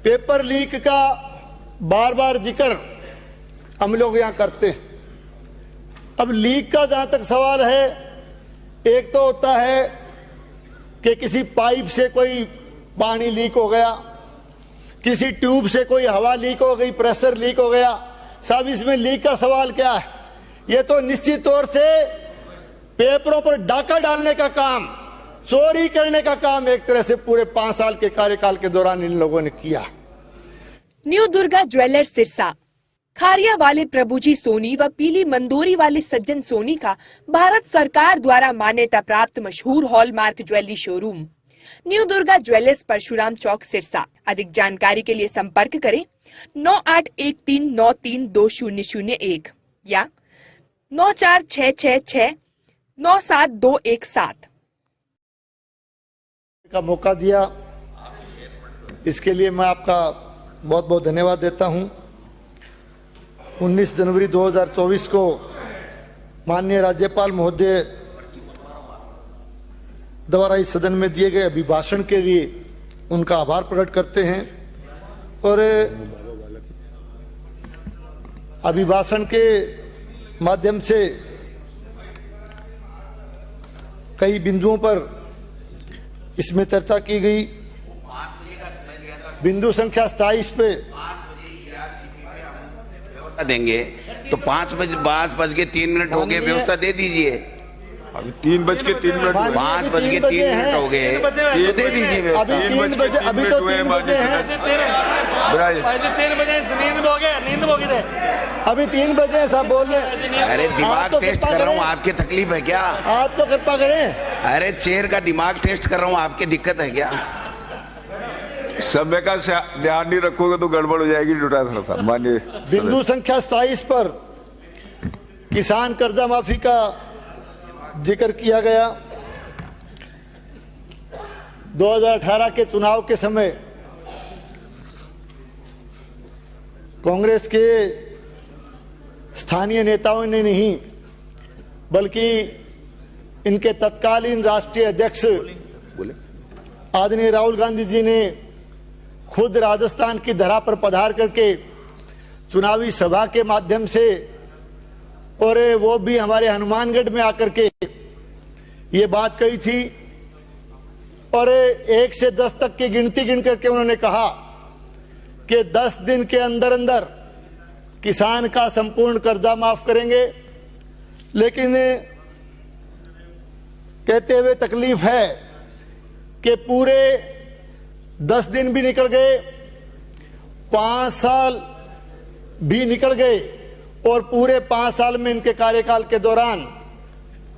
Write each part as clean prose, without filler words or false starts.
Paper leak का बार बार जिक्र हम लोग यहाँ करते हैं। अब लीक का जहां तक सवाल है, एक तो होता है कि किसी पाइप से कोई पानी लीक हो गया, किसी ट्यूब से कोई हवा लीक हो गई, प्रेशर लीक हो गया। साहब, इसमें लीक का सवाल क्या है? ये तो निश्चित तौर से पेपरों पर डाका डालने का काम, चोरी करने का काम एक तरह से पूरे 5 साल के कार्यकाल के दौरान इन लोगों ने किया। न्यू दुर्गा ज्वेलर्स सिरसा, खारिया वाले प्रभुजी सोनी व पीली मंदोरी वाले सज्जन सोनी का भारत सरकार द्वारा मान्यता प्राप्त मशहूर hallmark jewellery showroom new Durga jewellers, Parshuram चौक, सिरसा। अधिक जानकारी के लिए संपर्क करें 9813932001 या 9466697217 का मौका दिया, इसके लिए मैं आपका बहुत बहुत धन्यवाद देता हूं। 19 जनवरी 2024 को माननीय राज्यपाल महोदय द्वारा इस सदन में दिए गए अभिभाषण के लिए उनका आभार प्रकट करते हैं और अभिभाषण के माध्यम से कई बिंदुओं पर इसमें चर्चा की गई। बिंदु संख्या 27 पे देंगे तो 5:03 हो गए, व्यवस्था दे दीजिए। अभी 3:03 5:03 हो गए तो दे दीजिए व्यवस्था। अभी 3 बजे, अभी तो 3 बजे हैं, अभी 3 बजे सब बोल रहे हैं। अरे दिमाग तो टेस्ट कर रहा हूँ, आपकी तकलीफ है क्या? आप तो कृपा करें। अरे चेयर का दिमाग टेस्ट कर रहा हूँ, आपकी दिक्कत है क्या? समय का ध्यान नहीं रखोगे तो गड़बड़ हो जाएगी। जुटा थोड़ा सा मानिए। बिंदु संख्या 27 पर किसान कर्जा माफी का जिक्र किया गया। 2018 के चुनाव के समय कांग्रेस के स्थानीय नेताओं ने नहीं, बल्कि इनके तत्कालीन राष्ट्रीय अध्यक्ष आदरणीय राहुल गांधी जी ने खुद राजस्थान की धरा पर पधार करके चुनावी सभा के माध्यम से, और वो भी हमारे हनुमानगढ़ में आकर के ये बात कही थी और 1 से 10 तक की गिनती गिन करके उन्होंने कहा कि 10 दिन के अंदर अंदर किसान का संपूर्ण कर्जा माफ करेंगे। लेकिन कहते हुए तकलीफ है कि पूरे 10 दिन भी निकल गए, 5 साल भी निकल गए और पूरे 5 साल में इनके कार्यकाल के दौरान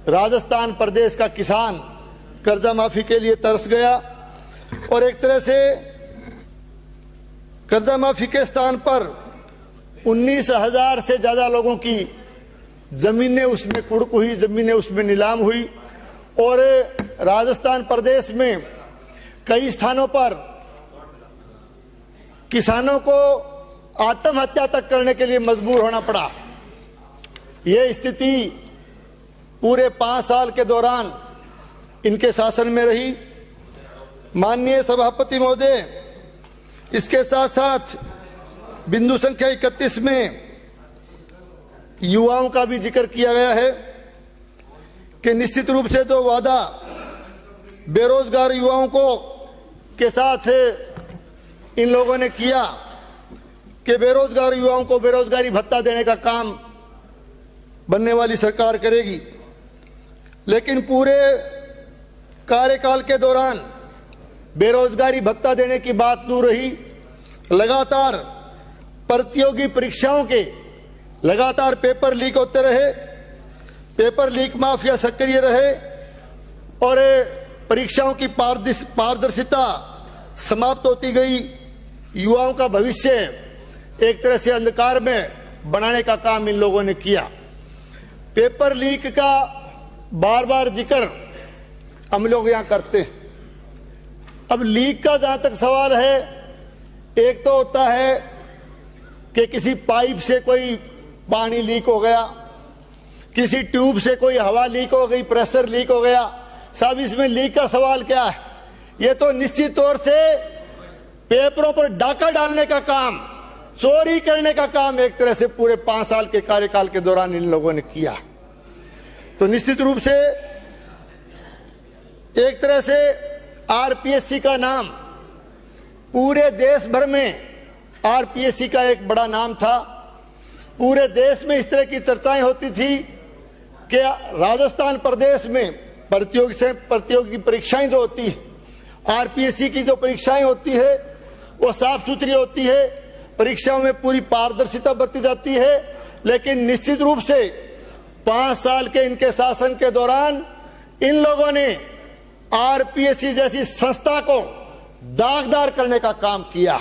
राजस्थान प्रदेश का किसान कर्जा माफी के लिए तरस गया और एक तरह से कर्जा माफी के स्थान पर 19,000 से ज्यादा लोगों की जमीनें उसमें कुड़क हुई, जमीनें उसमें नीलाम हुई और राजस्थान प्रदेश में कई स्थानों पर किसानों को आत्महत्या तक करने के लिए मजबूर होना पड़ा। यह स्थिति पूरे 5 साल के दौरान इनके शासन में रही। माननीय सभापति महोदय, इसके साथ साथ बिंदु संख्या 31 में युवाओं का भी जिक्र किया गया है कि निश्चित रूप से जो वादा बेरोजगार युवाओं को के साथ इन लोगों ने किया कि बेरोजगार युवाओं को बेरोजगारी भत्ता देने का काम बनने वाली सरकार करेगी, लेकिन पूरे कार्यकाल के दौरान बेरोजगारी भत्ता देने की बात दूर रही। लगातार प्रतियोगी परीक्षाओं के लगातार पेपर लीक होते रहे, पेपर लीक माफिया सक्रिय रहे और परीक्षाओं की पारदर्शिता समाप्त होती गई। युवाओं का भविष्य एक तरह से अंधकार में बनाने का काम इन लोगों ने किया। पेपर लीक का बार बार जिक्र हम लोग यहाँ करते हैं। अब लीक का जहां तक सवाल है, एक तो होता है कि किसी पाइप से कोई पानी लीक हो गया, किसी ट्यूब से कोई हवा लीक हो गई, प्रेशर लीक हो गया। साहब, इसमें लीक का सवाल क्या है? ये तो निश्चित तौर से पेपरों पर डाका डालने का काम, चोरी करने का काम एक तरह से पूरे 5 साल के कार्यकाल के दौरान इन लोगों ने किया। तो निश्चित रूप से एक तरह से आरपीएससी का नाम पूरे देश भर में, आरपीएससी का एक बड़ा नाम था। पूरे देश में इस तरह की चर्चाएं होती थी कि राजस्थान प्रदेश में प्रतियोगी परीक्षाएं जो होती है, आरपीएससी की जो परीक्षाएं होती है वो साफ सुथरी होती है, परीक्षाओं में पूरी पारदर्शिता बरती जाती है। लेकिन निश्चित रूप से 5 साल के इनके शासन के दौरान इन लोगों ने आरपीएससी जैसी संस्था को दागदार करने का काम किया।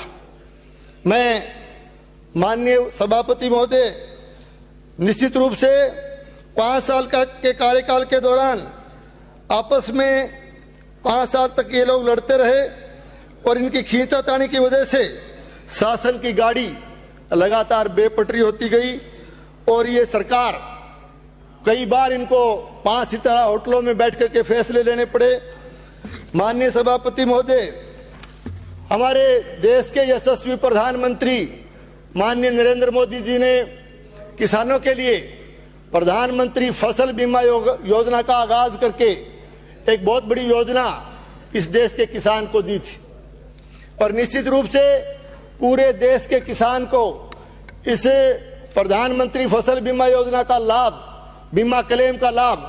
मैं माननीय सभापति महोदय, निश्चित रूप से 5 साल के कार्यकाल के दौरान आपस में 5 साल तक ये लोग लड़ते रहे और इनकी खींचातानी की वजह से शासन की गाड़ी लगातार बेपटरी होती गई और ये सरकार कई बार इनको 5 सितारा होटलों में बैठ करके फैसले लेने पड़े। माननीय सभापति महोदय, हमारे देश के यशस्वी प्रधानमंत्री माननीय नरेंद्र मोदी जी ने किसानों के लिए प्रधानमंत्री फसल बीमा योजना का आगाज करके एक बहुत बड़ी योजना इस देश के किसान को दी थी और निश्चित रूप से पूरे देश के किसान को इस प्रधानमंत्री फसल बीमा योजना का लाभ, बीमा क्लेम का लाभ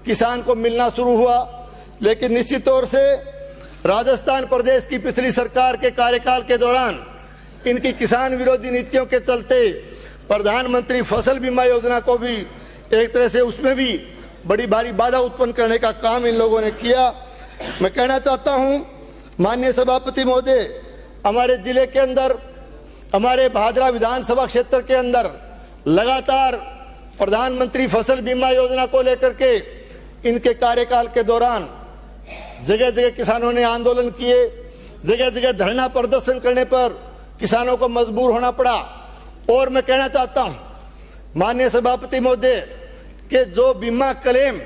किसान को मिलना शुरू हुआ। लेकिन निश्चित तौर से राजस्थान प्रदेश की पिछली सरकार के कार्यकाल के दौरान इनकी किसान विरोधी नीतियों के चलते प्रधानमंत्री फसल बीमा योजना को भी एक तरह से उसमें भी बड़ी भारी बाधा उत्पन्न करने का काम इन लोगों ने किया। मैं कहना चाहता हूं माननीय सभापति महोदय, हमारे जिले के अंदर, हमारे भादरा विधानसभा क्षेत्र के अंदर लगातार प्रधानमंत्री फसल बीमा योजना को लेकर के इनके कार्यकाल के दौरान जगह जगह किसानों ने आंदोलन किए, जगह जगह धरना प्रदर्शन करने पर किसानों को मजबूर होना पड़ा। और मैं कहना चाहता हूं माननीय सभापति महोदय कि जो बीमा क्लेम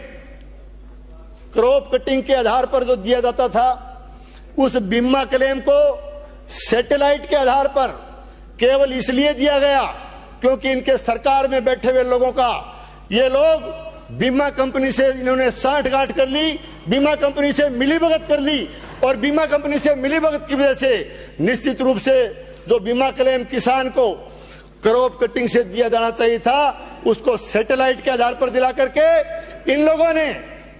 क्रॉप कटिंग के आधार पर जो दिया जाता था, उस बीमा क्लेम को सैटेलाइट के आधार पर केवल इसलिए दिया गया क्योंकि इनके सरकार में बैठे हुए लोगों का, ये लोग बीमा कंपनी से इन्होंने सांठगांठ कर ली, बीमा कंपनी से मिलीभगत कर ली और बीमा कंपनी से मिलीभगत की वजह से निश्चित रूप से जो बीमा क्लेम किसान को क्रॉप कटिंग से दिया जाना चाहिए था, उसको सैटेलाइट के आधार पर दिला करके इन लोगों ने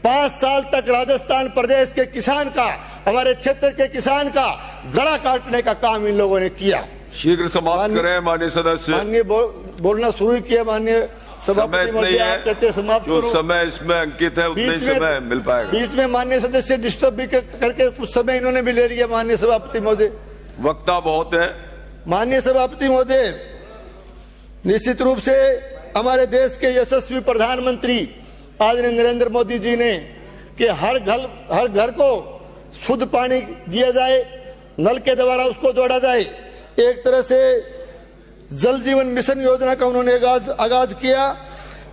5 साल तक राजस्थान प्रदेश के किसान का, हमारे क्षेत्र के किसान का गला काटने का काम इन लोगों ने किया। शीघ्र समाप्त करें माननीय सदस्य। माननीय बोलना शुरू किया माननीय सभापति महोदय, आप कहते समाप्त जो करो। समय इसमें अंकित है उतने समय मिल पाएगा। बीच में माननीय सदस्य डिस्टर्ब भी करके कुछ समय इन्होंने भी ले लिया। माननीय सभापति महोदय, वक्ता बहुत है। माननीय सभापति महोदय, निश्चित रूप से हमारे देश के यशस्वी प्रधानमंत्री आदरणीय नरेंद्र मोदी जी ने कि हर घर को शुद्ध पानी दिया जाए, नल के द्वारा उसको जोड़ा जाए, एक तरह से जल जीवन मिशन योजना का उन्होंने आगाज किया।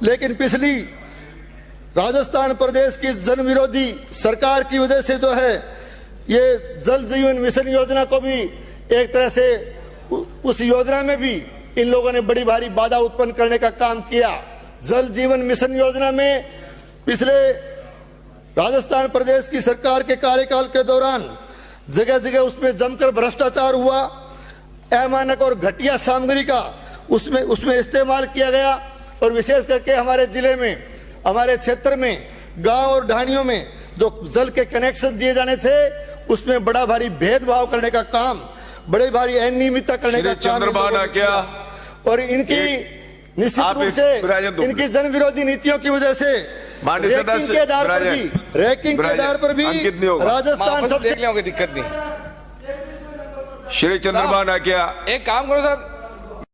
लेकिन पिछली राजस्थान प्रदेश की जन विरोधी सरकार की वजह से जो है ये जल जीवन मिशन योजना को भी एक तरह से उस योजना में भी इन लोगों ने बड़ी भारी बाधा उत्पन्न करने का काम किया। जल जीवन मिशन योजना में पिछले राजस्थान प्रदेश की सरकार के कार्यकाल के दौरान जगह जगह उसमें जमकर भ्रष्टाचार हुआ, अमानक और घटिया सामग्री का उसमें इस्तेमाल किया गया और विशेष करके हमारे जिले में, हमारे क्षेत्र में, गांव और ढाणियों में जो जल के कनेक्शन दिए जाने थे उसमें बड़ा भारी भेदभाव करने का काम, बड़े भारी अनियमितता करने का काम क्या और इनकी निश्चित रूप से इनकी जन विरोधी नीतियों की वजह से रैंकिंग के आधार पर भी राजस्थान सबसे दिक्कत नहीं। श्री चंद्रबाना क्या एक काम करो सर,